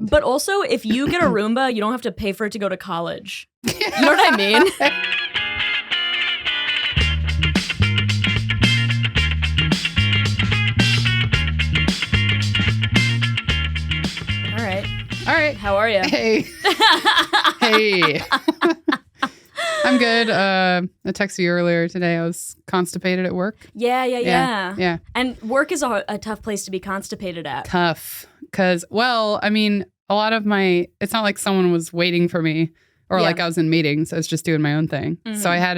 But also, if you get a Roomba, you don't have to pay for it to go to college. You know what I mean? All right. How are you? Hey. Hey. I'm good. I texted you earlier today. I was constipated at work. Yeah. And work is a tough place to be constipated at. Tough. Because, well, I mean, a lot of it's not like someone was waiting for me or like I was in meetings. I was just doing my own thing. Mm-hmm. So I had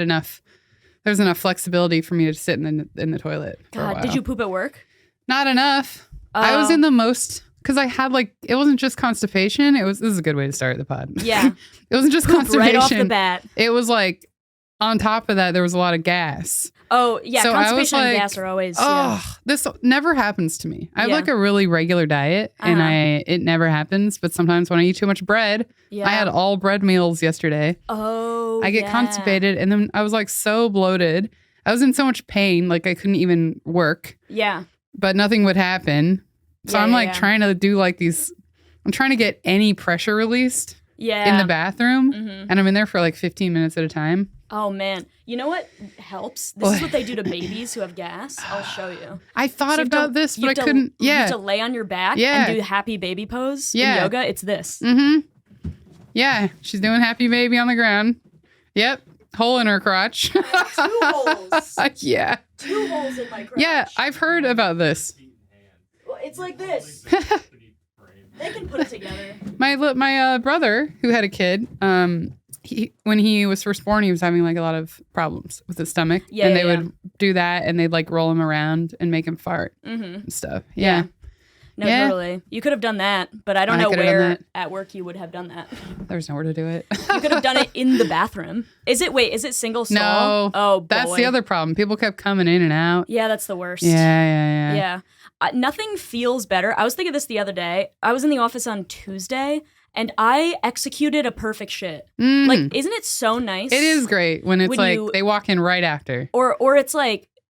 there's enough flexibility for me to sit in the toilet. God, did you poop at work? Not enough. I was in the most... Because I had it wasn't just constipation. This is a good way to start the pod. Yeah. It wasn't just constipation. Right off the bat. It was on top of that, there was a lot of gas. Oh, yeah. So constipation and gas are always. This never happens to me. I have a really regular diet and it never happens. But sometimes when I eat too much bread, I had all bread meals yesterday. Oh, I get constipated and then I was so bloated. I was in so much pain. I couldn't even work. Yeah. But nothing would happen. So I'm trying to do I'm trying to get any pressure released in the bathroom. Mm-hmm. And I'm in there for 15 minutes at a time. Oh, man. You know what helps? This is what they do to babies who have gas. I'll show you. I thought about this, but I couldn't. You have to lay on your back and do happy baby pose in yoga. It's this. Mm-hmm. Yeah. She's doing happy baby on the ground. Yep. Hole in her crotch. 2 holes. Yeah. 2 holes in my crotch. Yeah. I've heard about this. It's like this. They can put it together. My brother, who had a kid, when he was first born, he was having a lot of problems with his stomach. Yeah, and they would do that, and they'd roll him around and make him fart and stuff. Yeah. No, totally. You could have done that, but I don't know where at work you would have done that. There's nowhere to do it. You could have done it in the bathroom. Is it single stall? No. Oh, boy. That's the other problem. People kept coming in and out. Yeah, that's the worst. Yeah. Nothing feels better. I was thinking this the other day. I was in the office on Tuesday, and I executed a perfect shit. Mm. Isn't it so nice? It is great when it's they walk in right after. Or it's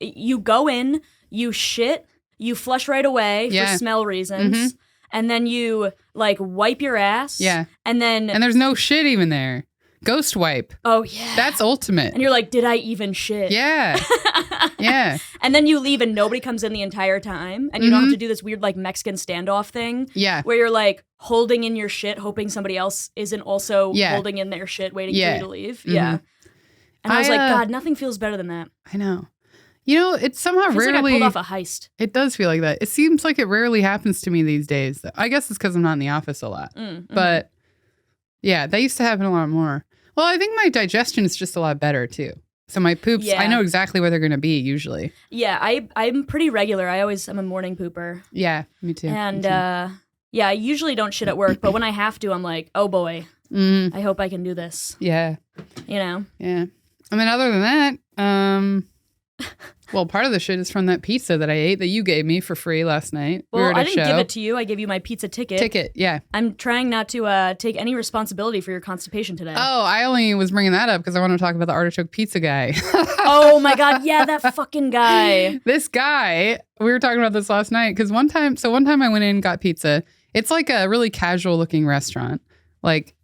you go in, you shit, you flush right away for smell reasons, and then you wipe your ass. Yeah. And there's no shit even there. Ghost wipe. Oh, yeah. That's ultimate. And you're like, did I even shit? Yeah. Yeah. And then you leave and nobody comes in the entire time. And you don't have to do this weird Mexican standoff thing. Yeah. Where you're holding in your shit, hoping somebody else isn't also holding in their shit, waiting for you to leave. Mm-hmm. Yeah. And I was God, nothing feels better than that. I know. It's somehow feels rarely. Like I pulled off a heist. It does feel like that. It seems like it rarely happens to me these days. I guess it's because I'm not in the office a lot. But yeah, that used to happen a lot more. Well, I think my digestion is just a lot better too. So my poops, I know exactly where they're going to be usually. Yeah, I'm pretty regular. I'm a morning pooper. Yeah, me too. And I usually don't shit at work, but when I have to, I'm like, oh boy, I hope I can do this. Yeah. Yeah. And then other than that, well, part of the shit is from that pizza that I ate that you gave me for free last night. Well, I didn't give it to you. I gave you my pizza ticket. Yeah. I'm trying not to take any responsibility for your constipation today. Oh, I only was bringing that up because I want to talk about the artichoke pizza guy. Oh my God. Yeah, that fucking guy. This guy, we were talking about this last night because one time I went in and got pizza. It's a really casual looking restaurant.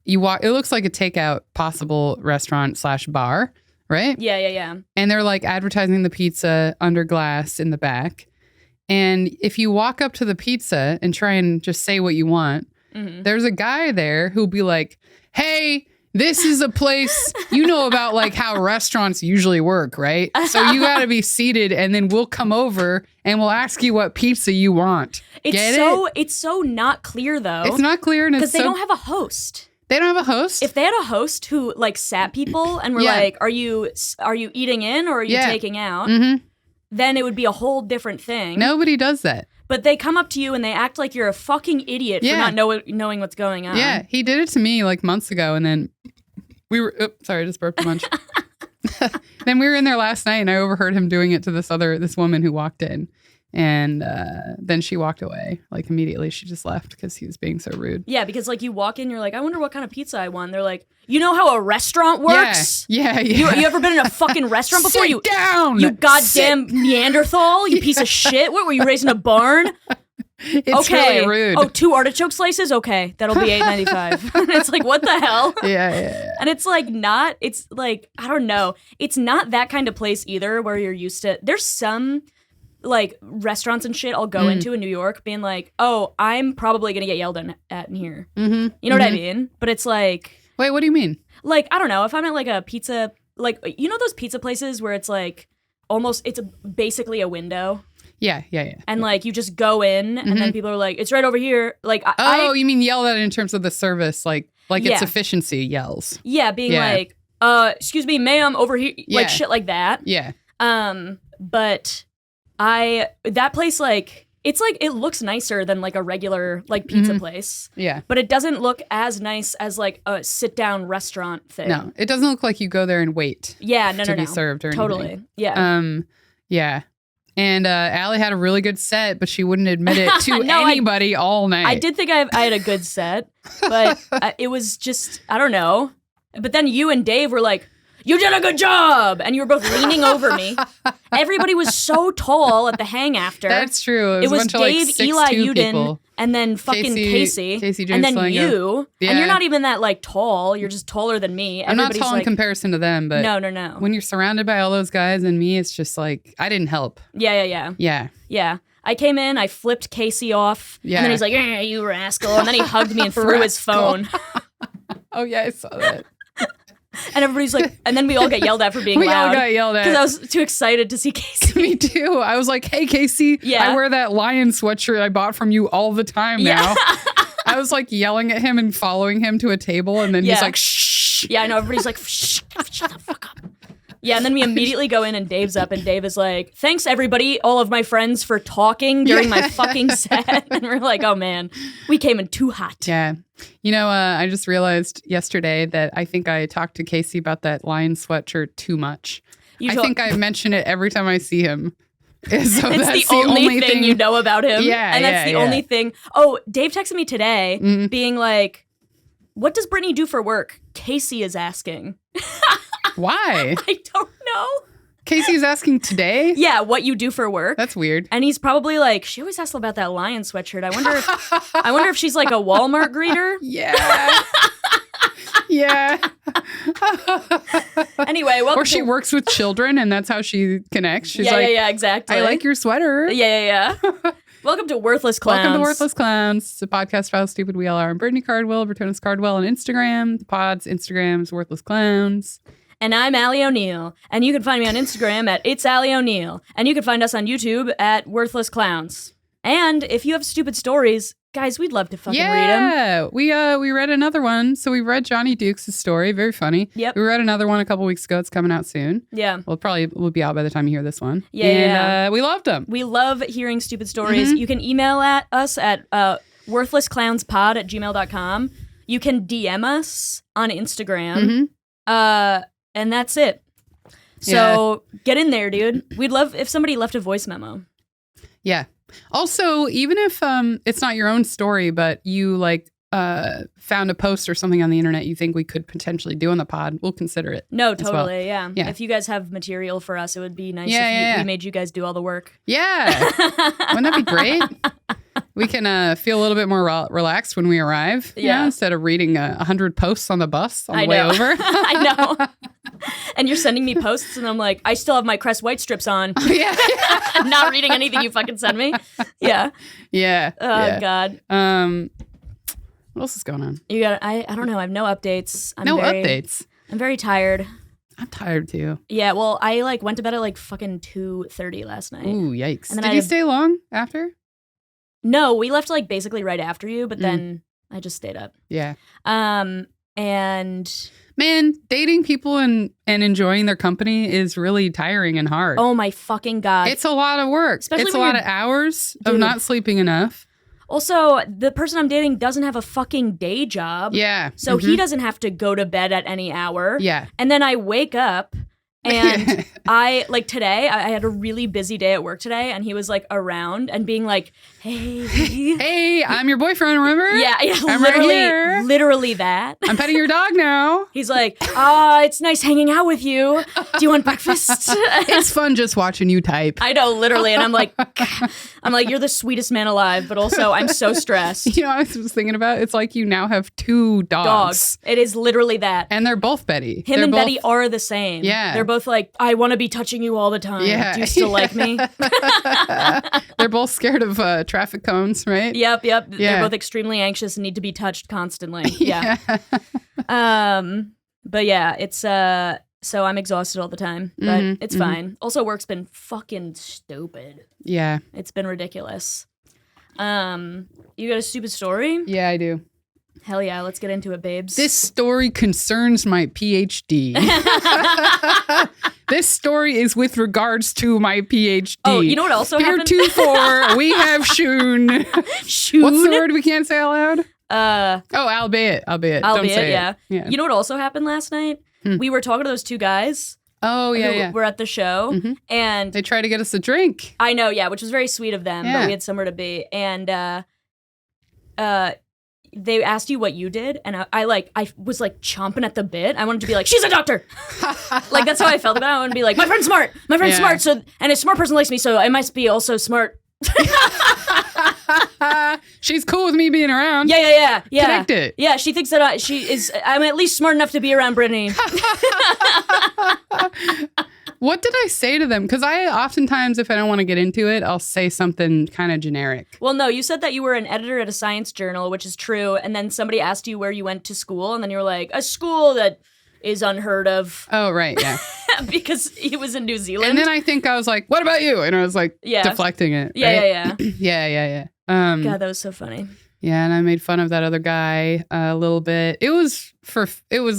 You walk, it looks like a takeout possible restaurant / bar. Right? Yeah. And they're advertising the pizza under glass in the back. And if you walk up to the pizza and try and just say what you want, there's a guy there who'll be like, hey, this is a place, about how restaurants usually work, right? So you got to be seated and then we'll come over and we'll ask you what pizza you want. It's so not clear though. It's not clear because they don't have a host. They don't have a host? If they had a host who sat people and were are you eating in or are you taking out? Then it would be a whole different thing. Nobody does that. But they come up to you and they act like you're a fucking idiot for not knowing what's going on. Yeah, he did it to me months ago and then we were, sorry, I just burped a bunch. Then we were in there last night and I overheard him doing it to this woman who walked in. And then she walked away. Immediately she just left because he was being so rude. Yeah, because you walk in, you're like, I wonder what kind of pizza I want. They're like, you know how a restaurant works? Yeah. You ever been in a fucking restaurant before? Sit down! You goddamn Neanderthal, you piece of shit. What, were you raised in a barn? It's really rude. Oh, 2 artichoke slices? Okay, that'll be $8.95. It's like, what the hell? Yeah. And it's like I don't know. It's not that kind of place either where you're used to. There's some like restaurants and shit I'll go into in New York being like, oh, I'm probably going to get yelled at in here. Mm-hmm. You know what I mean? But it's like. Wait, what do you mean? Like, I don't know. If I'm at like a pizza, like, you know those pizza places where it's like it's basically a window? Yeah. And like you just go in and then people are like, it's right over here. Like, you mean yell at it in terms of the service, like its efficiency yells. Yeah, being like, excuse me, ma'am, over here, like shit like that. Yeah. But that place, like, it's like, it looks nicer than like a regular like pizza place. Yeah. But it doesn't look as nice as like a sit down restaurant thing. No, it doesn't look like you go there and wait. Yeah, to be served or totally. anything. Yeah. Yeah. And Allie had a really good set, but she wouldn't admit it to anybody all night. I did think I had a good set, but it was just, I don't know. But then you and Dave were like, you did a good job! And you were both leaning over me. Everybody was so tall at the hang after. That's true. It was a bunch Dave, of like Eli, 6'2" Uden, people. And then fucking Casey and then you. Yeah. And you're not even that like tall. You're just taller than me. I'm not tall in comparison to them, but no. When you're surrounded by all those guys and me, it's just like, I didn't help. Yeah. I came in, I flipped Casey off, and then he's like, yeah, you rascal. And then he hugged me and threw his phone. Oh, yeah, I saw that. And everybody's like, and then we all get yelled at for being loud. We all got yelled at. Because I was too excited to see Casey. Me too. I was like, hey, Casey, I wear that lion sweatshirt I bought from you all the time now. I was like yelling at him and following him to a table, and then he's like, shh. Yeah, I know. Everybody's like, shh, shut the fuck up. Yeah, and then we immediately go in and Dave's up, and Dave is like, thanks everybody, all of my friends, for talking during my fucking set. And we're like, oh man, we came in too hot. Yeah. You know, I just realized yesterday that I think I talked to Casey about that lion sweatshirt too much. I think I mention it every time I see him. So it's the only thing you know about him. Yeah, and that's the only thing. Oh, Dave texted me today being like, what does Brittany do for work? Casey is asking. Why? I don't know. Casey's asking today? Yeah, what you do for work. That's weird. And he's probably like, she always asks about that lion sweatshirt. I wonder if she's like a Walmart greeter. Yeah. Yeah. Anyway, welcome. Or she works with children and that's how she connects. She's like, yeah, exactly. I like your sweater. Yeah. Welcome to Worthless Clowns. Welcome to Worthless Clowns. It's a podcast about how stupid we all are. I'm Brittany Cardwell, Bertonis Cardwell on Instagram. The pod's Instagram is Worthless Clowns. And I'm Allie O'Neill. And you can find me on Instagram at It's Allie O'Neill. And you can find us on YouTube at Worthless Clowns. And if you have stupid stories, guys, we'd love to fucking read them. Yeah, we read another one. So we read Johnny Dukes' story. Very funny. Yep. We read another one a couple weeks ago. It's coming out soon. Yeah. Well, probably will be out by the time you hear this one. Yeah. And we loved them. We love hearing stupid stories. You can email at us at worthlessclownspod@gmail.com. You can DM us on Instagram. And that's it. So get in there, dude. We'd love if somebody left a voice memo. Yeah. Also, even if it's not your own story, but you like found a post or something on the internet you think we could potentially do on the pod, we'll consider it. No, totally. Yeah. If you guys have material for us, it would be nice if we made you guys do all the work. Yeah. Wouldn't that be great? We can feel a little bit more relaxed when we arrive. Yeah. Instead of reading 100 posts on the bus on the way over. I know. And you're sending me posts and I'm like, I still have my Crest White strips on. Yeah. I'm not reading anything you fucking send me. Yeah. Yeah. Oh, God. What else is going on? I don't know. I have no updates. Updates? I'm very tired. I'm tired too. Yeah. Well, I like went to bed at like fucking 2:30 last night. Ooh, yikes. And then Did you stay long after? No, we left like basically right after you, but then I just stayed up. Yeah. And man, dating people and enjoying their company is really tiring and hard. Oh my fucking God. It's a lot of work. Especially it's a lot of hours of not sleeping enough. Also, the person I'm dating doesn't have a fucking day job. Yeah. So he doesn't have to go to bed at any hour. Yeah. And then I wake up and today, I had a really busy day at work today, and he was like around and being like, hey. Hey, I'm your boyfriend, remember? Yeah, I'm right here. literally that. I'm petting your dog now. He's like, it's nice hanging out with you. Do you want breakfast? It's fun just watching you type. I know, literally. And I'm like, you're the sweetest man alive, but also I'm so stressed. You know, I was thinking about, it's like you now have 2 dogs. It is literally that. And they're both Betty. Him and Betty are the same. Yeah. They're both like, I want to be touching you all the time. Yeah. Do you still like me? They're both scared of traffic cones, right? Yep. Yeah. They're both extremely anxious and need to be touched constantly. Yeah. But yeah, it's so I'm exhausted all the time, but it's fine. Also, work's been fucking stupid. Yeah. It's been ridiculous. You got a stupid story? Yeah, I do. Hell yeah, let's get into it, babes. This story concerns my PhD. This story is with regards to my PhD. Oh, you know what also happened? Heretofore, we have shoon. Shoon? What's the word we can't say out loud? Albeit. Don't say Yeah. it. Yeah. You know what also happened last night? We were talking to those 2 guys. Oh, yeah. Who were at the show, and They tried to get us a drink. I know, yeah, which was very sweet of them, Yeah. but we had somewhere to be, and they asked you what you did, and I was like chomping at the bit. I wanted to be like, she's a doctor. Like, that's how I felt about it. I wanted to be like, my friend's smart. My friend's smart. So, and a smart person likes me, so I must be also smart. She's cool with me being around. Yeah. Connect it. Yeah, she thinks that I'm at least smart enough to be around Brittany. What did I say to them? Because I oftentimes, if I don't want to get into it, I'll say something kind of generic. Well, no, you said that you were an editor at a science journal, which is true. And then somebody asked you where you went to school. And then you were like, a school that is unheard of. Oh, right. Yeah. Because he was in New Zealand. And then I think I was like, what about you? And I was like, deflecting it. Yeah. Yeah. God, that was so funny. Yeah. And I made fun of that other guy a little bit. It was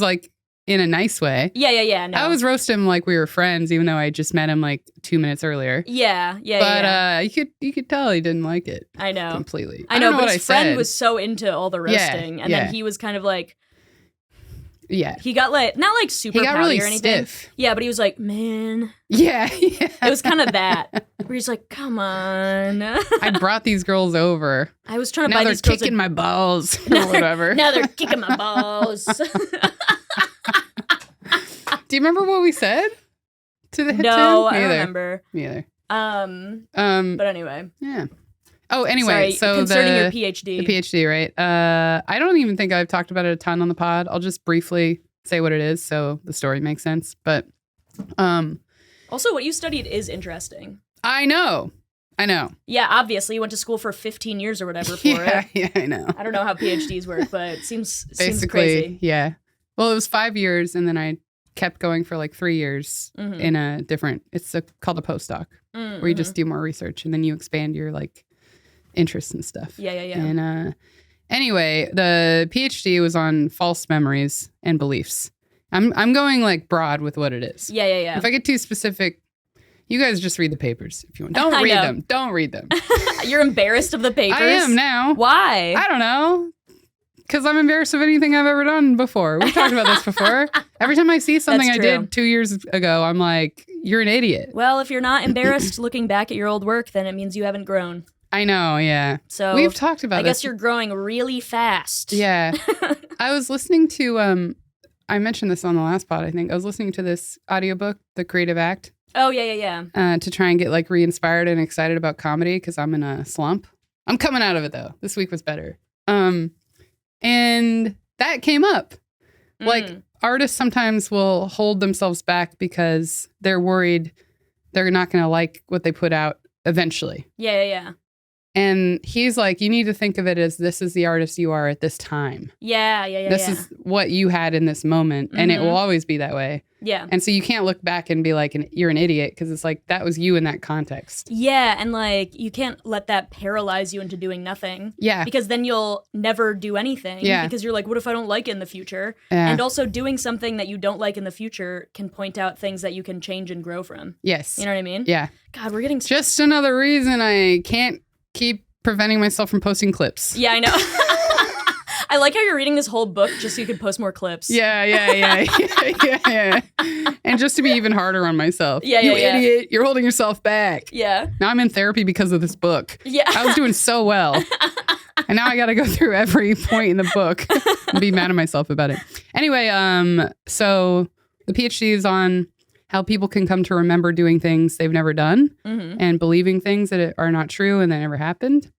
like, in a nice way. Yeah. No. I was roasting him like we were friends, even though I just met him like 2 minutes earlier. Yeah. But you could tell he didn't like it. I know. Completely. I know, but what his friend was so into all the roasting. And then he was kind of like... Yeah. He got like, not like super he got pouty really or anything. Stiff. Yeah, but he was like, man. Yeah. It was kind of that. Where he's like, come on. I brought these girls over. I was trying to now buy they're these girls. kicking my balls or whatever. Now they're kicking my balls. Do you remember what we said to the No, I don't remember. Me either. But anyway. Yeah. Oh, anyway. Sorry, so concerning your PhD. The PhD, right? I don't even think I've talked about it a ton on the pod. I'll just briefly say what it is so the story makes sense. But also, what you studied is interesting. I know. Yeah, obviously, you went to school for 15 years or whatever for it. Yeah, I know. I don't know how PhDs work, but it seems Basically, crazy. Yeah. Well, it was 5 years, and then I kept going for like 3 years in a different. It's called a postdoc, where you just do more research, and then you expand your like interests and stuff. Yeah. And anyway, the PhD was on false memories and beliefs. I'm going like broad with what it is. Yeah. If I get too specific, you guys just read the papers if you want. Don't read them. Don't read them. You're embarrassed of the papers? I am now. Why? I don't know. Because I'm embarrassed of anything I've ever done before. We've talked about this before. Every time I see something I did 2 years ago, I'm like, you're an idiot. Well, if you're not embarrassed looking back at your old work, then it means you haven't grown. I know, yeah. So we've talked about I guess you're growing really fast. Yeah. I was listening to, I mentioned this on the last pod, I think. I was listening to this audiobook, The Creative Act. Oh, yeah. To try and get like re-inspired and excited about comedy because I'm in a slump. I'm coming out of it though. This week was better. And that came up. Like artists sometimes will hold themselves back because they're worried they're not going to like what they put out eventually. Yeah. And he's like, you need to think of it as this is the artist you are at this time. Yeah. This is what you had in this moment. And it will always be that way. Yeah. And so you can't look back and be like, you're an idiot because it's like, that was you in that context. Yeah. And like, you can't let that paralyze you into doing nothing. Yeah. Because then you'll never do anything. Yeah. Because you're like, what if I don't like it in the future? Yeah. And also doing something that you don't like in the future can point out things that you can change and grow from. Yes. You know what I mean? Yeah. God, we're getting... Just another reason I can't keep preventing myself from posting clips. Yeah, I know. I like how you're reading this whole book just so you could post more clips. Yeah. And just to be even harder on myself. Yeah. You idiot. You're holding yourself back. Yeah. Now I'm in therapy because of this book. Yeah. I was doing so well. And now I got to go through every point in the book and be mad at myself about it. Anyway, so the PhD is on how people can come to remember doing things they've never done and believing things that are not true and that never happened.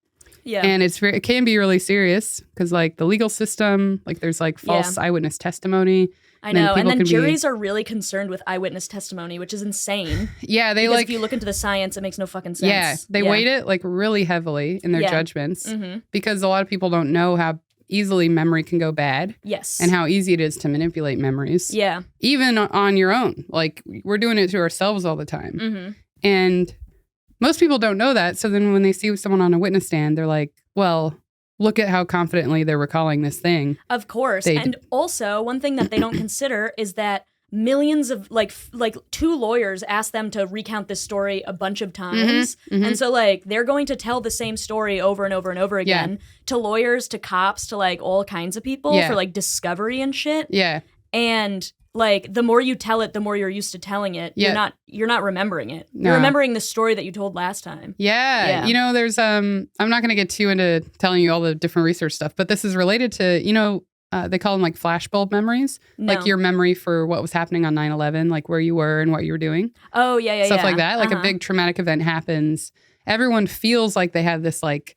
Yeah. And it can be really serious because like the legal system, like there's like false eyewitness testimony. I know. And then juries are really concerned with eyewitness testimony, which is insane. Yeah. They because if you look into the science, it makes no fucking sense. Yeah. They weight it like really heavily in their judgments because a lot of people don't know how easily memory can go bad. Yes. And how easy it is to manipulate memories. Yeah. Even on your own. Like we're doing it to ourselves all the time. And most people don't know that. So then when they see someone on a witness stand, they're like, well, look at how confidently they're recalling this thing. Of course. And also, one thing that they don't consider is that millions of, like 2 lawyers asked them to recount this story a bunch of times. And so, like, they're going to tell the same story over and over and over again to lawyers, to cops, to, like, all kinds of people for, like, discovery and shit. Yeah. And like the more you tell it, the more you're used to telling it. Yeah. You're not remembering it. No. You're remembering the story that you told last time. Yeah. You know, there's I'm not going to get too into telling you all the different research stuff, but this is related to, you know, they call them like flashbulb memories, like your memory for what was happening on 9/11, like where you were and what you were doing. Oh, yeah. Stuff like that. Like a big traumatic event happens. Everyone feels like they have this like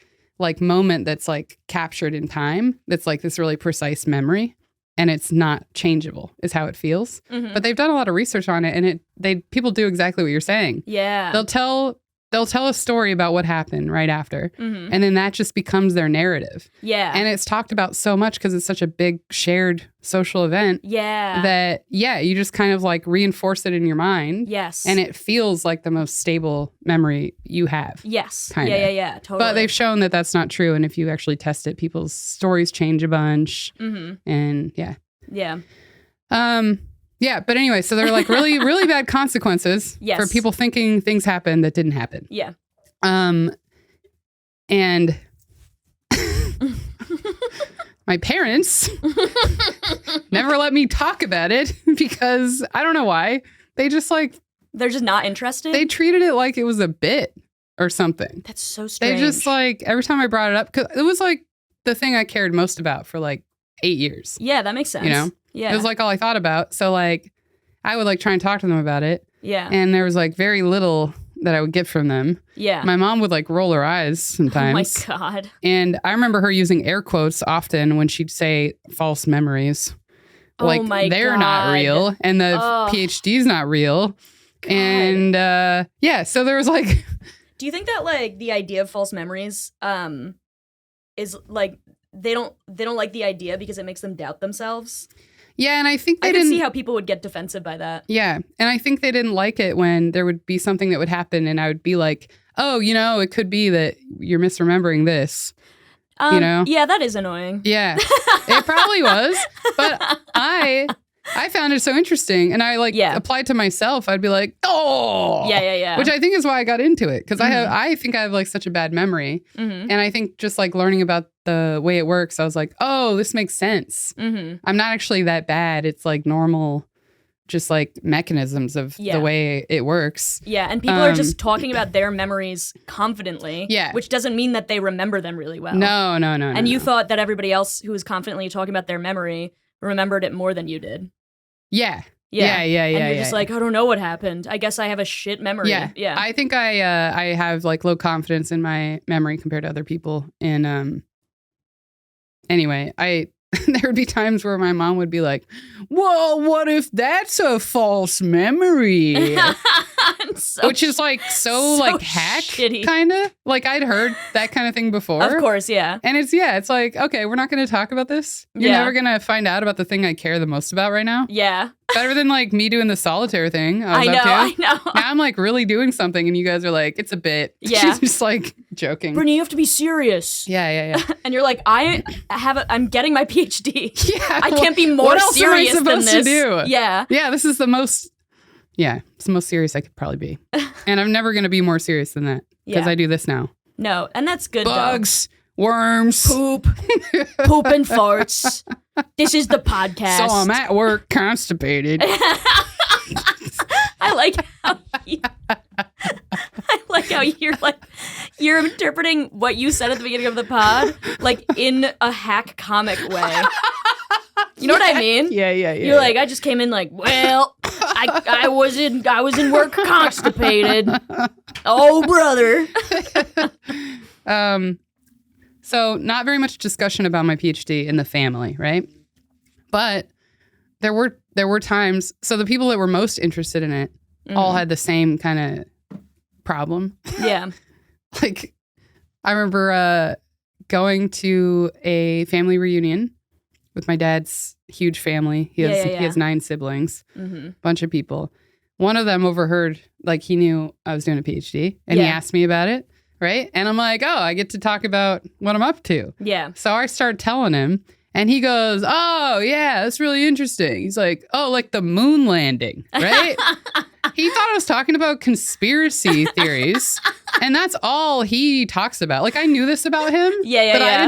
moment that's like captured in time. That's like this really precise memory. And it's not changeable, is how it feels. But they've done a lot of research on it, and people do exactly what you're saying. Yeah, they'll tell a story about what happened right after, and then that just becomes their narrative. Yeah, and it's talked about so much because it's such a big shared social event. Yeah, that you just kind of like reinforce it in your mind. Yes, and it feels like the most stable memory you have. Yes, kinda. Yeah, totally. But they've shown that that's not true, and if you actually test it, people's stories change a bunch. And yeah. Yeah, but anyway, so they're like really, really bad consequences for people thinking things happened that didn't happen. Yeah. And my parents never let me talk about it because I don't know why. They just like... They're just not interested? They treated it like it was a bit or something. That's so strange. They just like, every time I brought it up, because it was like the thing I cared most about for like 8 years. Yeah, that makes sense. You know? Yeah. It was like all I thought about. So like I would like try and talk to them about it. Yeah. And there was like very little that I would get from them. Yeah. My mom would like roll her eyes sometimes. Oh my God. And I remember her using air quotes often when she'd say false memories. Like they're not real and the PhD's not real. God. And so there was like... Do you think that like the idea of false memories is like they don't like the idea because it makes them doubt themselves? Yeah, and I think I can see how people would get defensive by that. Yeah, and I think they didn't like it when there would be something that would happen and I would be like, oh, you know, it could be that you're misremembering this. You know? Yeah, that is annoying. Yeah, it probably was. But I found it so interesting and I applied to myself. I'd be like, oh. Yeah. Which I think is why I got into it. Because I think I have like such a bad memory. And I think just like learning about the way it works, I was like, oh, this makes sense. I'm not actually that bad. It's like normal, just like mechanisms of the way it works. Yeah, and people are just talking about their memories confidently. Yeah. Which doesn't mean that they remember them really well. No. And you thought that everybody else who was confidently talking about their memory remembered it more than you did. Yeah. And you're just like, I don't know what happened. I guess I have a shit memory. Yeah. I think I have like low confidence in my memory compared to other people. And anyway, there would be times where my mom would be like, well, what if that's a false memory? Which is like so like hack kind of. Like I'd heard that kind of thing before. Of course, yeah. And it's like, okay, we're not going to talk about this. You're never going to find out about the thing I care the most about right now. Yeah. Better than like me doing the solitaire thing. I know. Now I'm like really doing something and you guys are like, it's a bit. Yeah. She's just like joking. Brittany, you have to be serious. Yeah. And you're like, I'm getting my PhD. Yeah. I can't be more serious than this. What else am I supposed to do? Yeah. Yeah, this is the most... Yeah, it's the most serious I could probably be. And I'm never going to be more serious than that because I do this now. No, and that's good. Bugs, worms, poop and farts. This is the podcast. So I'm at work constipated. I like like how you're interpreting what you said at the beginning of the pod like in a hack comic way. You know what I mean? Yeah. You're like, I just came in like, well, I was in work constipated. Oh, brother. So not very much discussion about my PhD in the family, right? But there were times. So the people that were most interested in it all had the same kind of problem. Yeah. Like, I remember going to a family reunion with my dad's huge family. He has 9 siblings, bunch of people. One of them overheard, like, he knew I was doing a PhD, and he asked me about it, right? And I'm like, oh, I get to talk about what I'm up to. Yeah. So I start telling him, and he goes, oh, yeah, that's really interesting. He's like, oh, like the moon landing, right? He thought I was talking about conspiracy theories, and that's all he talks about. Like, I knew this about him, but I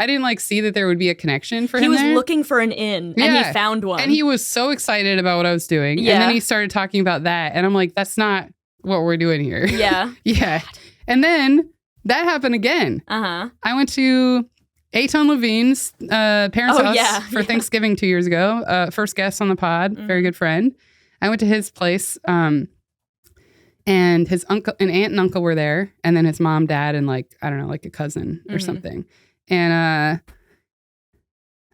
didn't like see that there would be a connection for him. He was there. looking for an in, and he found one. And he was so excited about what I was doing. Yeah. And then he started talking about that, and I'm like, that's not what we're doing here. Yeah. Yeah. And then that happened again. Uh-huh. I went to Eitan Levine's parents' house for Thanksgiving 2 years ago. First guest on the pod, very good friend. I went to his place, and his uncle, an aunt and uncle were there, and then his mom, dad, and like, I don't know, like a cousin or something. And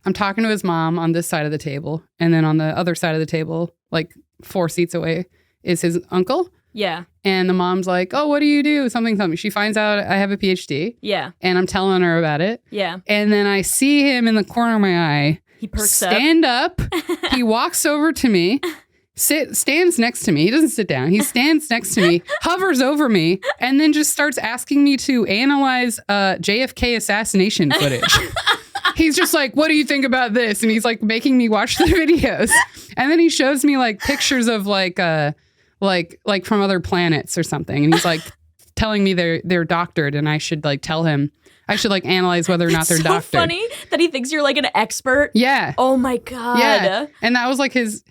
I'm talking to his mom on this side of the table, and then on the other side of the table, like 4 seats away, is his uncle. Yeah. And the mom's like, oh, what do you do? Something. She finds out I have a PhD. Yeah. And I'm telling her about it. Yeah. And then I see him in the corner of my eye. He perks stand up. He walks over to me, stands next to me. He doesn't sit down. He stands next to me, hovers over me, and then just starts asking me to analyze JFK assassination footage. He's just like, what do you think about this? And he's like making me watch the videos. And then he shows me like pictures of like from other planets or something. And he's like telling me they're doctored, and I should like tell him, I should like analyze whether or not they're doctored. So funny that he thinks you're like an expert. Yeah. Oh my God. Yeah. And that was like his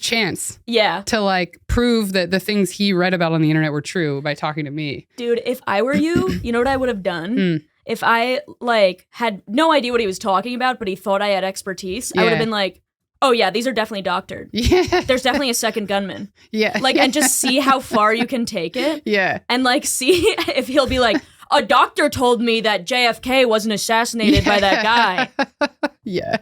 chance. Yeah. To like prove that the things he read about on the internet were true by talking to me. Dude, if I were you, you know what I would have done? If I like had no idea what he was talking about, but he thought I had expertise, I would have been like, oh yeah, these are definitely doctored. Yeah. There's definitely a second gunman. Yeah. Like, and just see how far you can take it. Yeah. And like, see if he'll be like, a doctor told me that JFK wasn't assassinated by that guy. Yeah.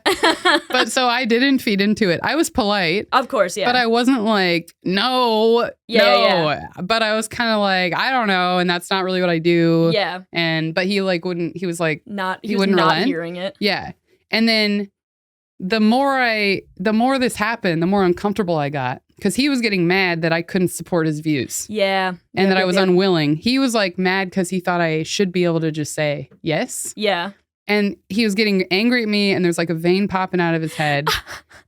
But so I didn't feed into it. I was polite. Of course, yeah. But I wasn't like, no. But I was kind of like, I don't know. And that's not really what I do. Yeah. But he like wouldn't, he was like, he wouldn't not relent. Hearing it. Yeah. And then the more this happened, the more uncomfortable I got, because he was getting mad that I couldn't support his views. Yeah. And that I was unwilling. He was like mad because he thought I should be able to just say yes. Yeah. And he was getting angry at me, and there's like a vein popping out of his head.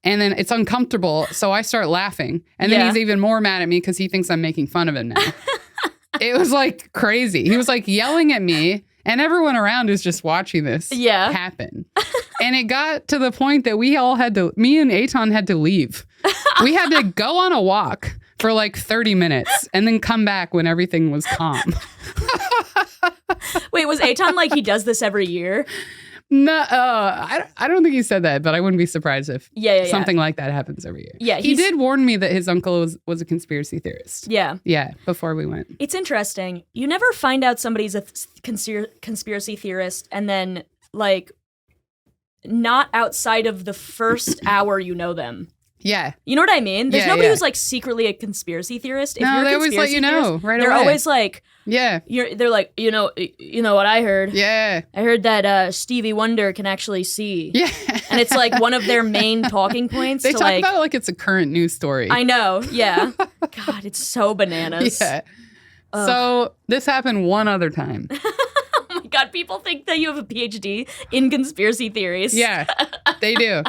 And then it's uncomfortable. So I start laughing. And then he's even more mad at me because he thinks I'm making fun of him now. It was like crazy. He was like yelling at me. And everyone around is just watching this happen. And it got to the point that me and Eitan had to leave. We had to go on a walk for like 30 minutes and then come back when everything was calm. Wait, was Eitan like he does this every year? No, I don't think he said that, but I wouldn't be surprised if something like that happens every year. Yeah, he did warn me that his uncle was a conspiracy theorist. Yeah. Yeah, before we went. It's interesting. You never find out somebody's a conspiracy theorist and then, like, not outside of the first hour you know them. Yeah. You know what I mean? There's nobody who's like secretly a conspiracy theorist. If you're a they always let you know right away. They're always like, they're like, you know what I heard? Yeah. I heard that Stevie Wonder can actually see. Yeah. And it's like one of their main talking points. They talk about it like it's a current news story. I know. Yeah. God, it's so bananas. Yeah. Ugh. So this happened one other time. Oh my God, people think that you have a PhD in conspiracy theories. Yeah, they do.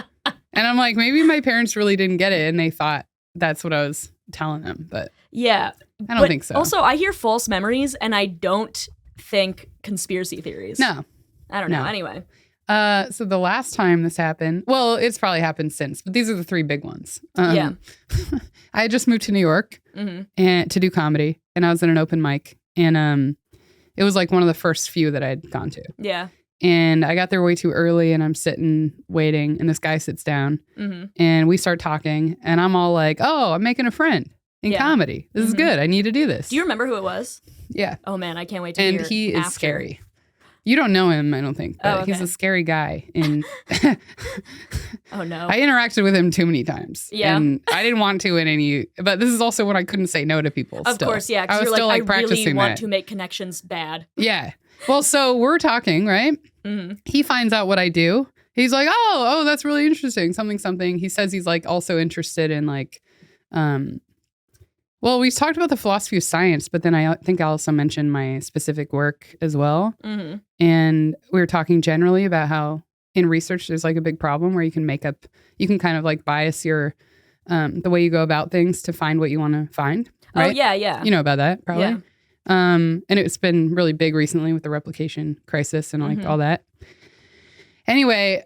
And I'm like, maybe my parents really didn't get it and they thought that's what I was telling them. But yeah, I don't think so. Also, I hear false memories and I don't think conspiracy theories. No. I don't know. Anyway. So the last time this happened, well, it's probably happened since, but these are the three big ones. Yeah. I had just moved to New York and to do comedy, and I was at an open mic, and it was like one of the first few that I'd gone to. Yeah. And I got there way too early, and I'm sitting waiting, and this guy sits down, and we start talking, and I'm all like, "Oh, I'm making a friend in comedy. This is good. I need to do this." Do you remember who it was? Yeah. Oh man, I can't wait to and hear. He is after. Scary. You don't know him, I don't think, but he's a scary guy. And oh no, I interacted with him too many times. Yeah, and I didn't want to in any. But this is also when I couldn't say no to people. Of course, yeah. Because you're still, like, I practicing really want that. to make connections bad. Yeah. Well, so we're talking, right? He finds out what I do. He's like, oh, that's really interesting. Something. He says he's like also interested in like, well, we've talked about the philosophy of science, but then I think I also mentioned my specific work as well. And we were talking generally about how in research there's like a big problem where you can kind of like bias your, the way you go about things to find what you want to find. Right? Oh, yeah. You know about that, probably. Yeah. And it's been really big recently with the replication crisis and like all that. Anyway,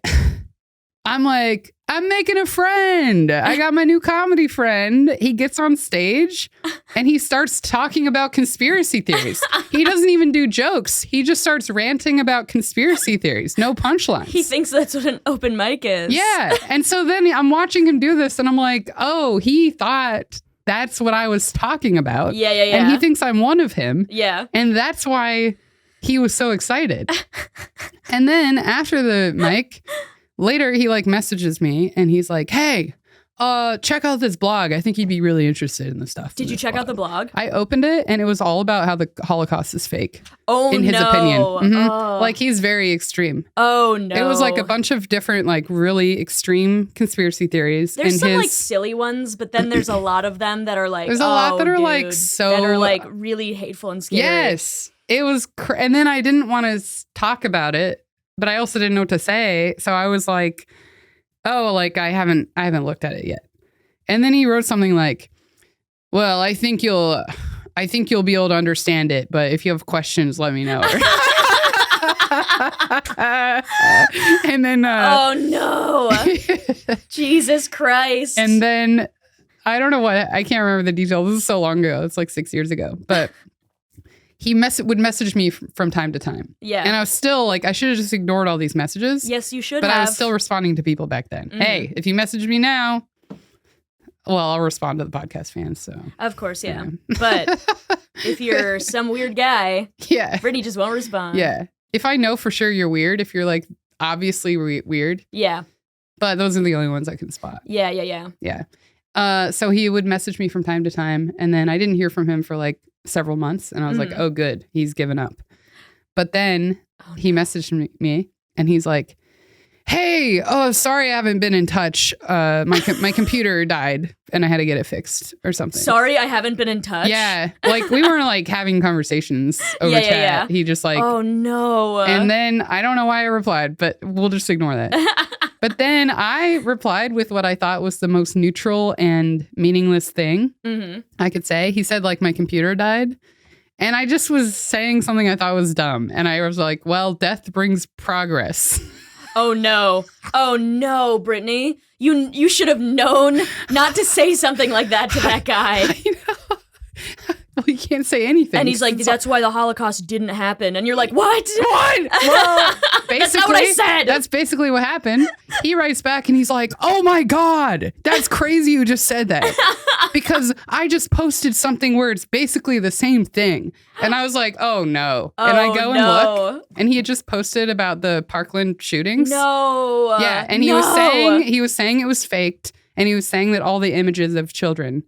I'm like, I'm making a friend. I got my new comedy friend. He gets on stage and he starts talking about conspiracy theories. He doesn't even do jokes. He just starts ranting about conspiracy theories. No punchlines. He thinks that's what an open mic is. Yeah. And so then I'm watching him do this and I'm like, oh, he thought that's what I was talking about. Yeah. And he thinks I'm one of him. Yeah. And that's why he was so excited. And then after the mic, later he like messages me and he's like, hey, check out this blog. I think he'd be really interested in this stuff. Did you check out the blog? I opened it and it was all about how the Holocaust is fake. Oh, in his opinion. Oh. Like he's very extreme. Oh, no. It was like a bunch of different like really extreme conspiracy theories. There's some like silly ones, but then there's a lot of them that are like, there's a lot that are like that are like really hateful and scary. Yes. It was, and then I didn't want to talk about it, but I also didn't know what to say. So I was like, oh, like I haven't looked at it yet. And then he wrote something like, well, I think you'll be able to understand it, but if you have questions, let me know. And then, oh no, Jesus Christ. And then I don't know I can't remember the details. This is so long ago. It's like 6 years ago, but he would message me from time to time. Yeah. And I was still like, I should have just ignored all these messages. Yes, you should but have. I was still responding to people back then. Hey, if you message me now, well, I'll respond to the podcast fans. So of course, yeah. But if you're some weird guy, Brittany just won't respond. Yeah. If I know for sure you're weird, if you're like obviously weird. Yeah. But those are the only ones I can spot. Yeah. So he would message me from time to time. And then I didn't hear from him for like several months. And I was like, oh, good. He's given up. But then he messaged me and he's like, hey, sorry I haven't been in touch. My computer died and I had to get it fixed or something. Sorry I haven't been in touch? Yeah. Like we weren't like having conversations over chat. Yeah. He just like, oh no. And then I don't know why I replied, but we'll just ignore that. But then I replied with what I thought was the most neutral and meaningless thing I could say. He said like my computer died. And I just was saying something I thought was dumb. And I was like, well, death brings progress. Oh no, Brittany. You should have known not to say something like that to that guy. I know. Well, you can't say anything. And he's like, that's why the Holocaust didn't happen. And you're like, what? What? Well, basically, that's not what I said. That's basically what happened. He writes back and he's like, oh my God, that's crazy you just said that. Because I just posted something where it's basically the same thing. And I was like, oh no. And I go and look. And he had just posted about the Parkland shootings. No. Yeah. And he was saying it was faked. And he was saying that all the images of children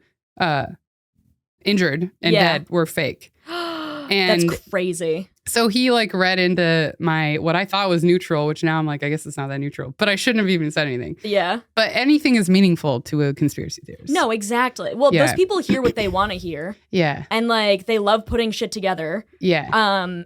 injured and dead were fake. And that's crazy. So he like read into what I thought was neutral, which now I'm like, I guess it's not that neutral, but I shouldn't have even said anything. Yeah. But anything is meaningful to a conspiracy theorist. No, exactly. Well, those people hear what they want to hear. Yeah. And like they love putting shit together. Yeah.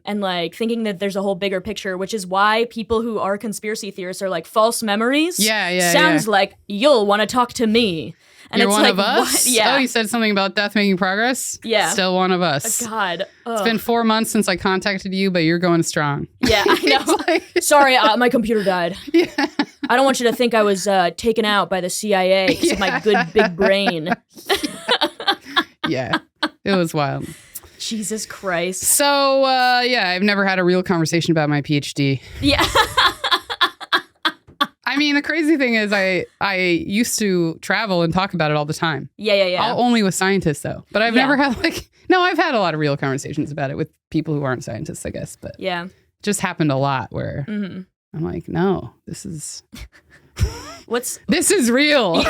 And like thinking that there's a whole bigger picture, which is why people who are conspiracy theorists are like false memories. Yeah. Sounds like you'll want to talk to me. And You're it's one like, of us? what? Yeah. Oh, you said something about death making progress? Yeah. Still one of us. God. It's been 4 months since I contacted you, but you're going strong. Yeah, I know. Like, Sorry, my computer died. yeah. I don't want you to think I was taken out by the CIA because of my good big brain. Yeah. It was wild. Jesus Christ. So, yeah, I've never had a real conversation about my PhD. Yeah. I mean, the crazy thing is I used to travel and talk about it all the time. Yeah. Only with scientists, though. But I've never had, I've had a lot of real conversations about it with people who aren't scientists, I guess. But yeah, it just happened a lot where I'm like, no, this is... This is real.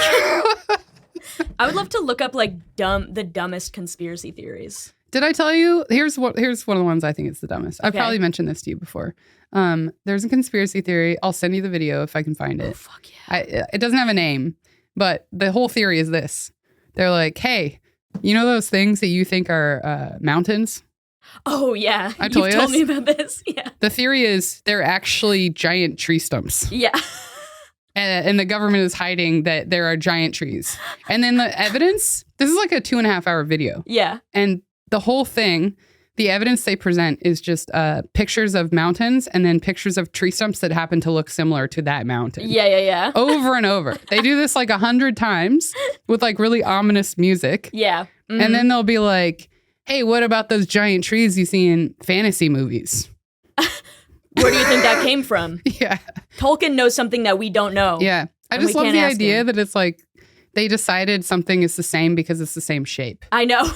I would love to look up the dumbest conspiracy theories. Did I tell you? Here's one of the ones I think is the dumbest. I've Okay. probably mentioned this to you before. There's a conspiracy theory. I'll send you the video if I can find it. Oh, fuck yeah. It doesn't have a name, but the whole theory is this. They're like, hey, you know those things that you think are mountains? Oh, yeah. I told You've you told this? me about this. Yeah. The theory is they're actually giant tree stumps. Yeah. And the government is hiding that there are giant trees. And then the evidence, this is like a 2.5 hour video. Yeah. And the whole thing, the evidence they present is just pictures of mountains and then pictures of tree stumps that happen to look similar to that mountain. Yeah. Over and over. They do this 100 times with really ominous music. Yeah. Mhm. And then they'll be like, hey, what about those giant trees you see in fantasy movies? Where do you think that came from? Yeah. Tolkien knows something that we don't know. Yeah. I And just we love can't the ask idea him. that it's they decided something is the same because it's the same shape. I know.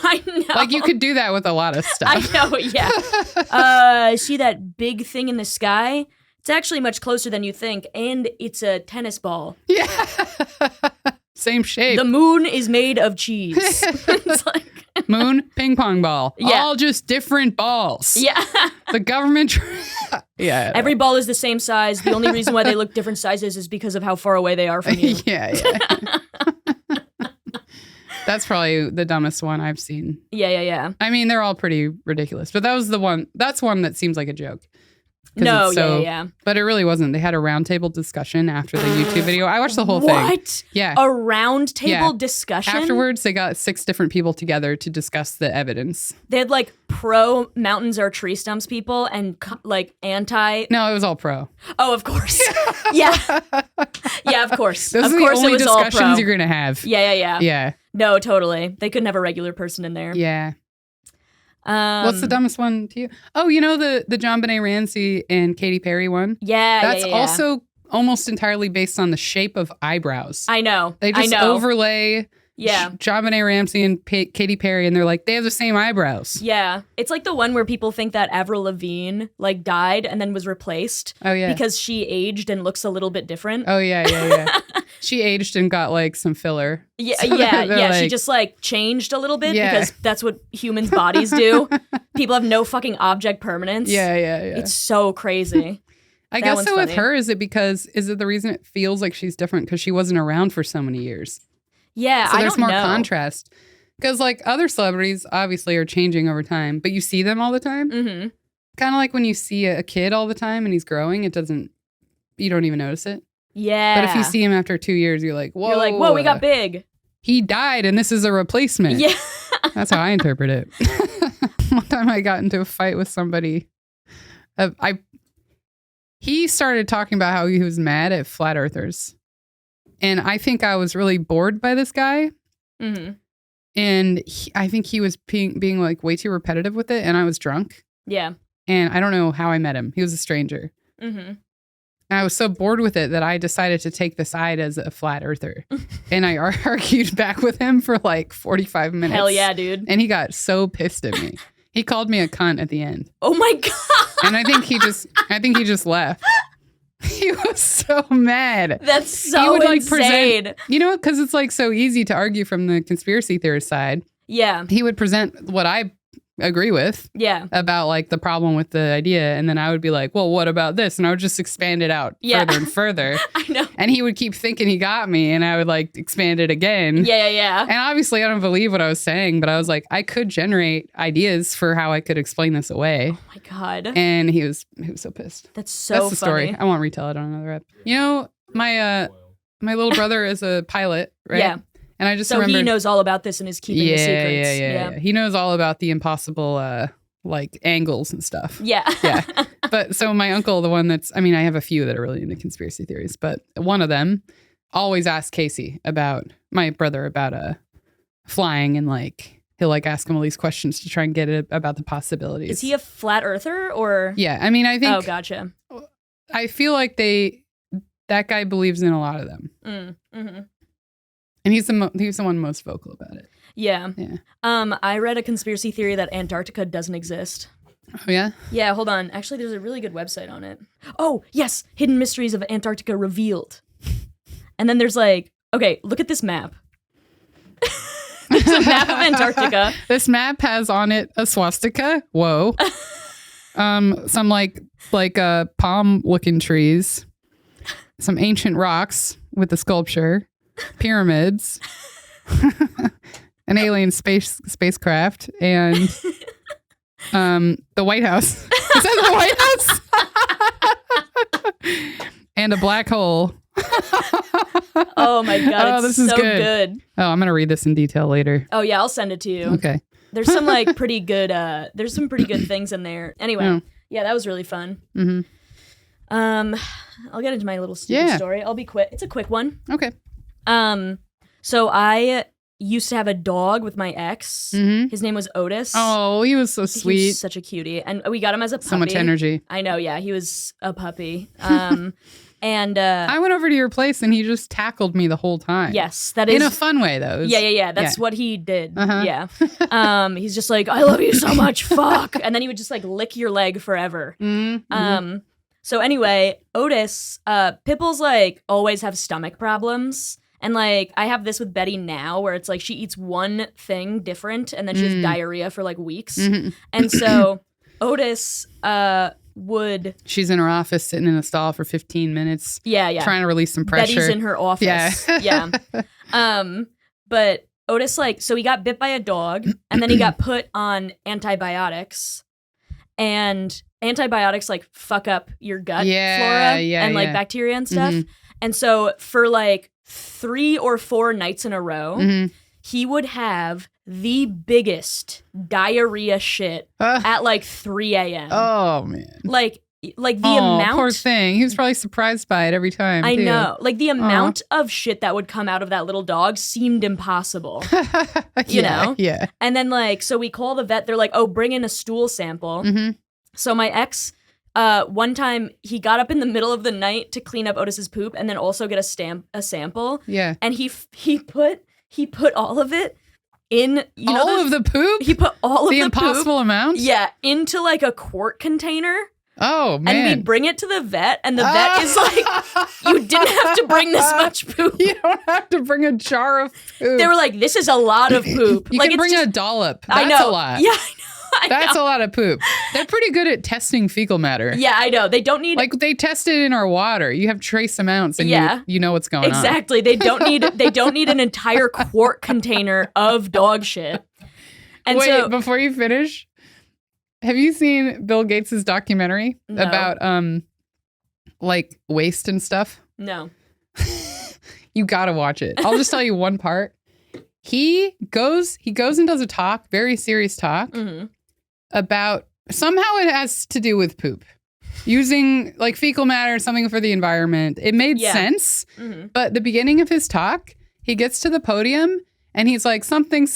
You could do that with a lot of stuff. I know, yeah. See that big thing in the sky? It's actually much closer than you think, and it's a tennis ball. Yeah. Same shape. The moon is made of cheese. It's like, Moon, ping pong ball. Yeah. All just different balls. yeah. The government. Yeah. Every ball is the same size. The only reason why they look different sizes is because of how far away they are from you. Yeah. That's probably the dumbest one I've seen. Yeah. I mean, they're all pretty ridiculous, but that was the one. That's one that seems like a joke. 'Cause No, it's so- yeah. But it really wasn't. They had a roundtable discussion after the YouTube video. I watched the whole thing. What? Yeah. A round table Yeah. discussion? Afterwards, they got 6 different people together to discuss the evidence. They had pro mountains are tree stumps people and anti. No, it was all pro. Oh, of course. Yeah. Yeah, of course. Those of are course the only it was all pro. discussions you're going to have. Yeah. Yeah. No, totally. They couldn't have a regular person in there. Yeah. What's the dumbest one to you? Oh, you know the John Benet Ramsey and Katy Perry one? Yeah, That's yeah. also almost entirely based on the shape of eyebrows. I know. They just I know. overlay Yeah. John Benet Ramsey and Katy Perry, and they're like, they have the same eyebrows. Yeah. It's like the one where people think that Avril Lavigne died and then was replaced Oh, yeah. because she aged and looks a little bit different. Oh, yeah. She aged and got some filler. Yeah, So they're She just changed a little bit Yeah. because that's what humans' bodies do. People have no fucking object permanence. Yeah. It's so crazy. I that guess one's so with funny. her, is it the reason it feels like she's different because she wasn't around for so many years? Yeah, So I there's don't more know. contrast. Because other celebrities obviously are changing over time, but you see them all the time. Mm-hmm. Kind of like when you see a kid all the time and he's growing, you don't even notice it. Yeah. But if you see him after 2 years, you're like, whoa. You're like, whoa, we got big. He died and this is a replacement. Yeah. That's how I interpret it. One time I got into a fight with somebody. He started talking about how he was mad at flat earthers. And I think I was really bored by this guy. Mm-hmm. And I think he was being way too repetitive with it. And I was drunk. Yeah. And I don't know how I met him. He was a stranger. Mm-hmm. And I was so bored with it that I decided to take the side as a flat earther. And I argued back with him for 45 minutes. Hell yeah, dude. And he got so pissed at me. He called me a cunt at the end. Oh my God. And I think he just left. He was so mad. That's so He would insane. present, because it's so easy to argue from the conspiracy theorist side. Yeah. He would present what I agree with Yeah. about the problem with the idea, and then I would be like, well, what about this? And I would just expand it out further and further. I know. And he would keep thinking he got me, and I would expand it again. Yeah. And obviously I don't believe what I was saying, but I was like, I could generate ideas for how I could explain this away. Oh my God. And he was so pissed. That's so That's the funny. story. I won't retell it on another ep. My little brother is a pilot, right? Yeah. And I just so remember he knows all about this and is keeping the secrets. Yeah. He knows all about the impossible like angles and stuff. Yeah. Yeah. But so my uncle, the one that's, I mean, I have a few that are really into conspiracy theories, but one of them always asks Casey about my brother about flying, and like he'll like ask him all these questions to try and get it about the possibilities. Is he a flat earther or? Yeah. I mean, I think. Oh, gotcha. I feel like that guy believes in a lot of them. Mm-hmm. And he's the one most vocal about it. Yeah. Yeah. I read a conspiracy theory that Antarctica doesn't exist. Oh, yeah? Yeah, hold on. Actually, there's a really good website on it. Oh, yes. Hidden Mysteries of Antarctica Revealed. And then there's like, okay, look at this map. It's a map of Antarctica. This map has on it a swastika. Whoa. Some like palm looking trees. Some ancient rocks with the sculpture. Pyramids. An alien spacecraft, and the White House. Is that the White House? And a black hole. Oh my god! This is so good. Oh, I'm gonna read this in detail later. Oh yeah, I'll send it to you. Okay. There's some like pretty good. There's some pretty good things in there. Anyway, yeah, that was really fun. Mm-hmm. I'll get into my little stupid story. I'll be quick. It's a quick one. Okay. So I used to have a dog with my ex. Mm-hmm. His name was Otis. Oh, he was so sweet. He was such a cutie. And we got him as a puppy. So much energy. I know, yeah. He was a puppy. And I went over to your place and he just tackled me the whole time. Yes, that is. In a fun way, though. Yeah. That's what he did. Uh-huh. Yeah. He's just like, I love you so much. Fuck. And then he would just like lick your leg forever. Mm-hmm. So anyway, Otis, Pipples like always have stomach problems. And like I have this with Betty now where it's like she eats one thing different and then she has diarrhea for like weeks. Mm-hmm. And so Otis would... She's in her office sitting in a stall for 15 minutes. Yeah. Trying to release some pressure. Betty's in her office. Yeah. But Otis like, so he got bit by a dog and then he got put on antibiotics. And antibiotics like fuck up your gut flora and like bacteria and stuff. Mm-hmm. And so for like 3 or 4 nights in a row, he would have the biggest diarrhea shit at like 3 a.m. Oh man. Like the amount. Poor thing. He was probably surprised by it every time. I know. Like the amount of shit that would come out of that little dog seemed impossible. You know? Yeah. And then like, so we call the vet, they're like, oh, bring in a stool sample. Mm-hmm. So my ex, one time he got up in the middle of the night to clean up Otis's poop and then also get a sample. Yeah. And he put all of it in, all of the poop? He put all of the impossible poop, amount? Yeah, into like a quart container. Oh, man. And we bring it to the vet, and the vet is like, you didn't have to bring this much poop. You don't have to bring a jar of poop. They were like, this is a lot of poop. You like, can bring a dollop. That's a lot. Yeah, I know. That's a lot of poop. They're pretty good at testing fecal matter. Yeah, I know. They don't need... Like, they test it in our water. You have trace amounts, and you know what's going on. Exactly. They don't need an entire quart container of dog shit. And wait, before you finish... Have you seen Bill Gates' documentary about like waste and stuff? No. You gotta watch it. I'll just tell you one part. He goes and does a talk, very serious talk, about somehow it has to do with poop. Using like fecal matter, something for the environment. It made sense. Mm-hmm. But the beginning of his talk, he gets to the podium and he's like, something,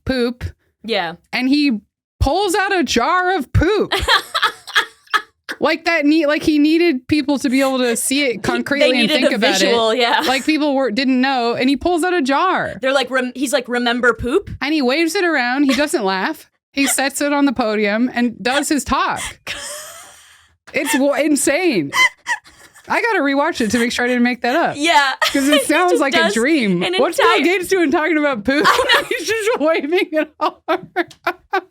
poop. Yeah. And he pulls out a jar of poop. Like that like he needed people to be able to see it concretely and think about visual, it. Yeah. Like people didn't know, and he pulls out a jar. They're like, he's like, remember poop? And he waves it around. He doesn't laugh. He sets it on the podium and does his talk. It's insane. I gotta rewatch it to make sure I didn't make that up. Yeah. Because it sounds like a dream. What's Bill Gates doing talking about poop? He's just waving it all around.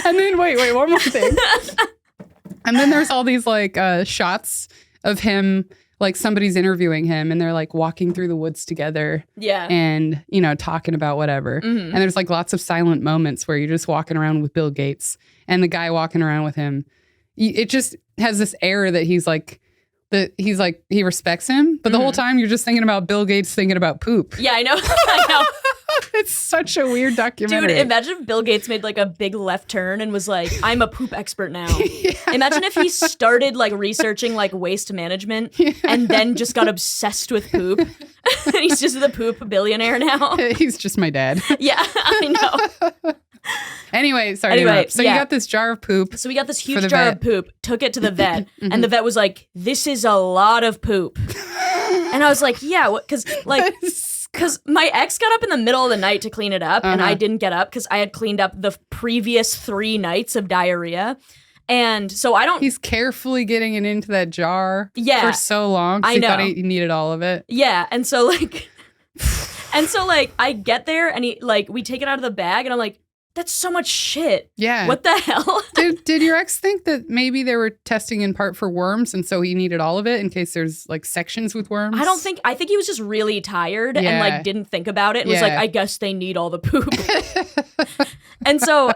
And then wait, one more thing. And then there's all these like shots of him, like somebody's interviewing him and they're like walking through the woods together. Yeah. And, talking about whatever. Mm-hmm. And there's like lots of silent moments where you're just walking around with Bill Gates and the guy walking around with him. It just has this air that he's like that he's like, he respects him, but the whole time you're just thinking about Bill Gates thinking about poop. Yeah, I know. I know. It's such a weird documentary. Dude, imagine if Bill Gates made like a big left turn and was like, I'm a poop expert now. Yeah. Imagine if he started like researching like waste management and then just got obsessed with poop. He's just the poop billionaire now. He's just my dad. Yeah, I know. Anyway, sorry to interrupt. So you got this jar of poop. So we got this huge jar of poop, took it to the vet, and the vet was like, this is a lot of poop. And I was like, yeah, because my ex got up in the middle of the night to clean it up, and I didn't get up because I had cleaned up the previous 3 nights of diarrhea. And so I don't... He's carefully getting it into that jar for so long. I know. He thought he needed all of it. Yeah, and so like... I get there, and we take it out of the bag, and I'm like, that's so much shit. Yeah. What the hell? Did your ex think that maybe they were testing in part for worms and so he needed all of it in case there's like sections with worms? I think he was just really tired and like didn't think about it and was like, I guess they need all the poop. And so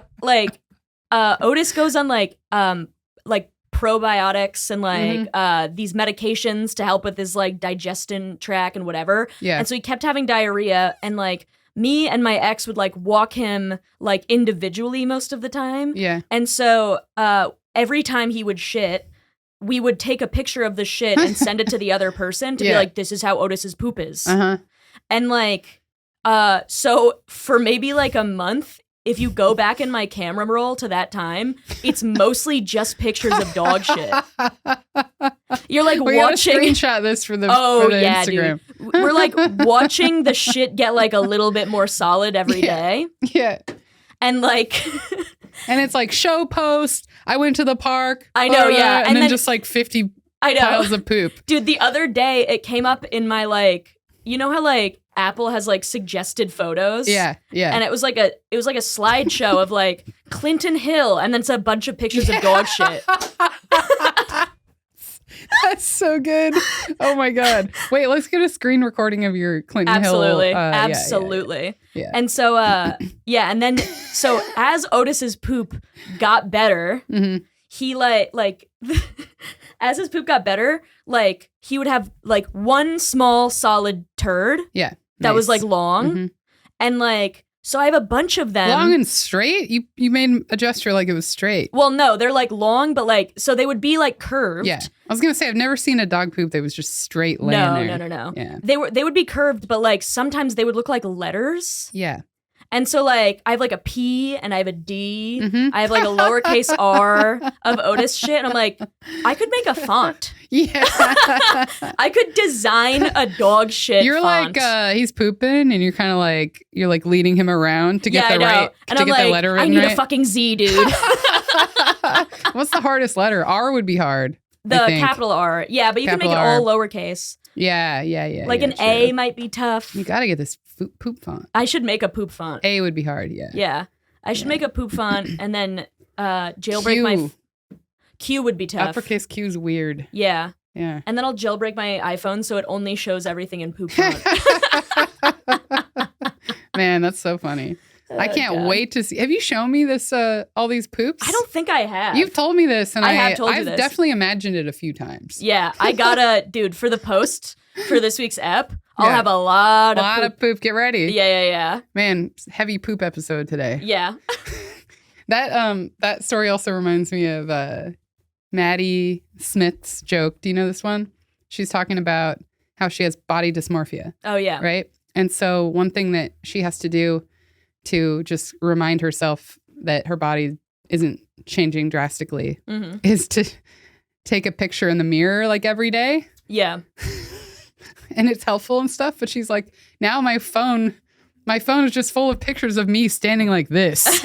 Otis goes on like probiotics and like these medications to help with his like digestion tract and whatever. Yeah. And so he kept having diarrhea and like me and my ex would like walk him like individually most of the time. Yeah. And so every time he would shit, we would take a picture of the shit and send it to the other person to be like, this is how Otis's poop is. And like, so for maybe like a month, if you go back in my camera roll to that time, it's mostly just pictures of dog shit. You're like watching. Screenshot this for the Instagram. Dude. We're like watching the shit get like a little bit more solid every day. Yeah. And like. And it's like show post. I went to the park. I know, yeah. And then just like 50 piles of poop. Dude, the other day it came up in my like, you know how like Apple has like suggested photos. Yeah, yeah. And it was like a slideshow of like Clinton Hill, and then it's a bunch of pictures of dog shit. That's so good. Oh my god! Wait, let's get a screen recording of your Clinton Hill. Absolutely. Yeah. And so, and then so as Otis's poop got better, he like. As his poop got better, like he would have like one small solid turd. Yeah. That was like long. And like, so I have a bunch of them. Long and straight? You made a gesture like it was straight. Well, no, they're like long, but like, so they would be like curved. Yeah. I was going to say, I've never seen a dog poop that was just straight laying there. No. Yeah. They would be curved, but like sometimes they would look like letters. Yeah. And so, like, I have, like, a P and I have a D. I have, like, a lowercase r of Otis shit. And I'm like, I could make a font. Yeah. I could design a dog shit font. Like, he's pooping and you're kind of like, you're, like, leading him around to get the right, and to get the letter written right. I need a fucking Z, dude. What's the hardest letter? R would be hard. The capital R. Yeah, but you can make it all lowercase. Yeah. Like an A might be tough. You got to get this poop font. I should make a poop font. A would be hard, yeah. Yeah. I should make a poop font and then jailbreak my... Q would be tough. Uppercase Q's weird. Yeah. Yeah. And then I'll jailbreak my iPhone so it only shows everything in poop font. Man, that's so funny. I can't wait to see. Have you shown me this? All these poops? I don't think I have. You've told me this, and I've definitely imagined it a few times. Yeah, I gotta, dude. For the post for this week's ep, I'll have a lot of poop. Get ready. Yeah. Man, heavy poop episode today. Yeah. That story also reminds me of Maddie Smith's joke. Do you know this one? She's talking about how she has body dysmorphia. Oh yeah. Right. And so one thing that she has to do to just remind herself that her body isn't changing drastically is to take a picture in the mirror like every day. Yeah. And it's helpful and stuff. But she's like, now my phone is just full of pictures of me standing like this.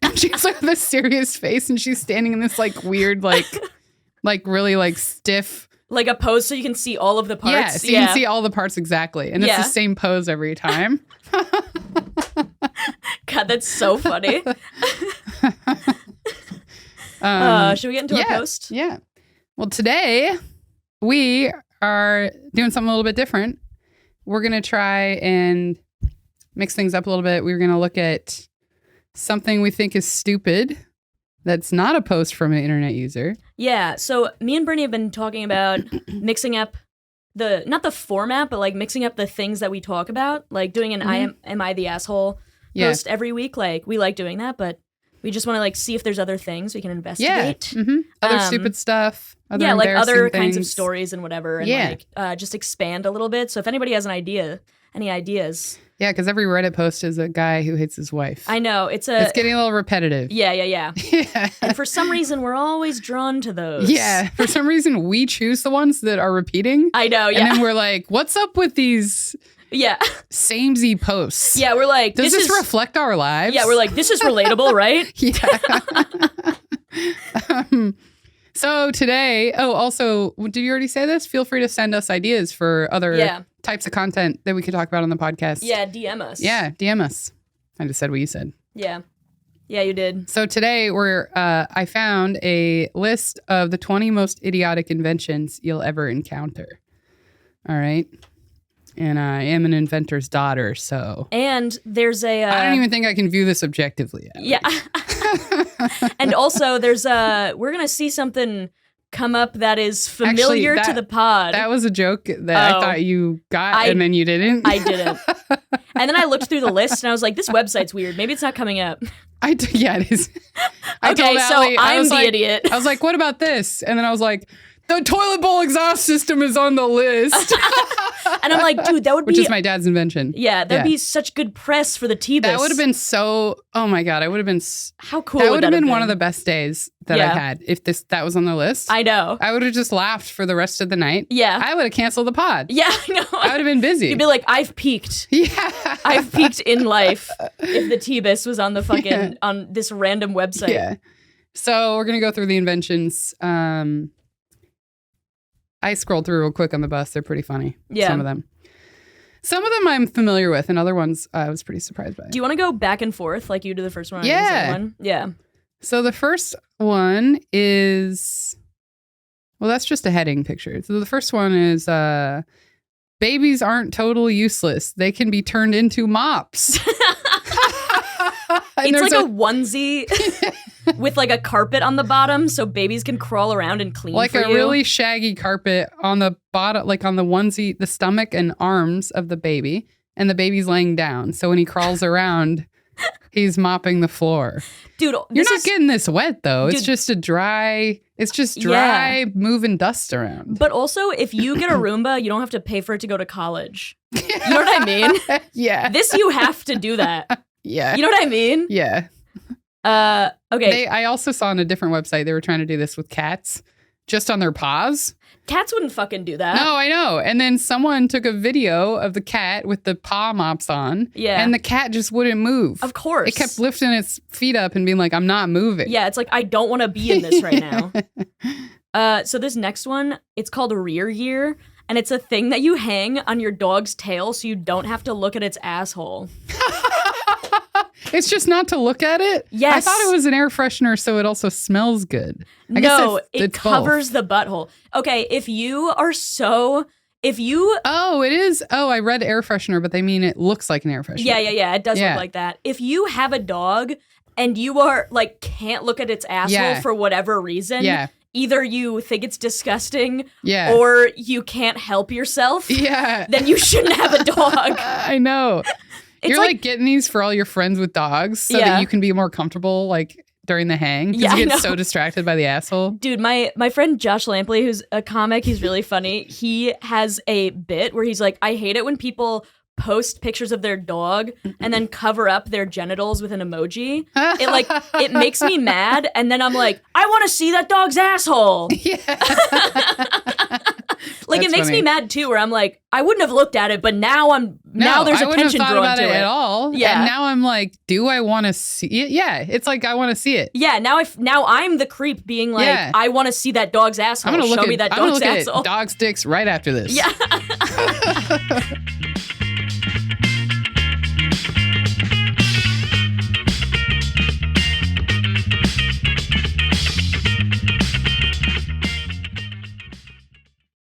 And she's like this serious face and she's standing in this like weird, like really like stiff. Like a pose so you can see all of the parts. Yeah, so you can see all the parts exactly. And it's the same pose every time. God, that's so funny. Should we get into our post? Yeah. Well, today we are doing something a little bit different. We're going to try and mix things up a little bit. We're going to look at something we think is stupid that's not a post from an internet user. Yeah, so me and Brittany have been talking about mixing up not the format, but like mixing up the things that we talk about, like doing an am I the asshole post every week. Like we like doing that, but we just want to like see if there's other things we can investigate. Yeah. Other stupid stuff. Other like other things. kinds of stories and whatever, and like just expand a little bit. So if anybody has any ideas. Yeah, because every Reddit post is a guy who hates his wife. I know. It's getting a little repetitive. Yeah. Yeah. And for some reason, we're always drawn to those. Yeah. For some reason, we choose the ones that are repeating. I know, yeah. And then we're like, what's up with these samey posts? Yeah, we're like, does this reflect our lives? Yeah, we're like, this is relatable, right? Yeah. So today, also, did you already say this? Feel free to send us ideas for other types of content that we could talk about on the podcast. Yeah, DM us. Yeah, DM us. I just said what you said. Yeah. Yeah, you did. So today I found a list of the 20 most idiotic inventions you'll ever encounter. All right. And I am an inventor's daughter, so. And there's a. I don't even think I can view this objectively. Yeah. And also, we're going to see something come up that is familiar to the pod. That was a joke that I thought you got, and then you didn't. I didn't. And then I looked through the list, and I was like, this website's weird. Maybe it's not coming up. Yeah, it is. Okay, so I'm the idiot. I was like, what about this? And then I was like, the toilet bowl exhaust system is on the list. And I'm like, dude, that would Which is my dad's invention. Yeah, that'd be such good press for the T-Bus. That would have been so, oh my God, I would have been. How cool that would have been one of the best days that I've had. If that was on the list. I know. I would have just laughed for the rest of the night. Yeah. I would have canceled the pod. Yeah, I know. I would have been busy. You'd be like, I've peaked. Yeah. I've peaked in life if the T-Bus was on the fucking, on this random website. Yeah. So we're going to go through the inventions. I scrolled through real quick on the bus. They're pretty funny. Yeah. Some of them. Some of them I'm familiar with, and other ones I was pretty surprised by. Do you want to go back and forth like you did the first one? Yeah. The second one? Yeah. So the first one is, well, that's just a heading picture. So the first one is, babies aren't totally useless. They can be turned into mops. It's like a onesie with like a carpet on the bottom so babies can crawl around and clean like for you. Like a really shaggy carpet on the bottom, like on the onesie, the stomach and arms of the baby. And the baby's laying down. So when he crawls around, he's mopping the floor. Dude, you're not getting this wet though. Dude, it's just dry moving dust around. But also, if you get a Roomba, you don't have to pay for it to go to college. You know what I mean? Yeah. This, you have to do that. Yeah. You know what I mean? Yeah. Okay. I also saw on a different website they were trying to do this with cats, just on their paws. Cats wouldn't fucking do that. No, I know. And then someone took a video of the cat with the paw mops on. Yeah. And the cat just wouldn't move. Of course. It kept lifting its feet up and being like, I'm not moving. Yeah, it's like, I don't want to be in this right now. So this next one, it's called rear gear. And it's a thing that you hang on your dog's tail so you don't have to look at its asshole. It's just not to look at it? Yes. I thought it was an air freshener so it also smells good. No, it covers the butthole. Okay, if you... Oh, it is. Oh, I read air freshener, but they mean it looks like an air freshener. Yeah. It does look like that. If you have a dog and you are, like, can't look at its asshole for whatever reason... Yeah. Either you think it's disgusting or you can't help yourself, then you shouldn't have a dog. I know. You're like getting these for all your friends with dogs so that you can be more comfortable like during the hang because you get so distracted by the asshole. Dude, my friend Josh Lampley, who's a comic, he's really funny. He has a bit where he's like, I hate it when people post pictures of their dog and then cover up their genitals with an emoji. It makes me mad, and then I'm like, I want to see that dog's asshole. Yeah. It makes me mad too, where I'm like, I wouldn't have looked at it, but now there's attention drawn to it at all. Yeah. And now I'm like, do I want to see it? Yeah. It's like I want to see it. Yeah. Now I'm the creep being like, I want to see that dog's asshole. Show me that dog's asshole. Dog's dicks right after this. Yeah.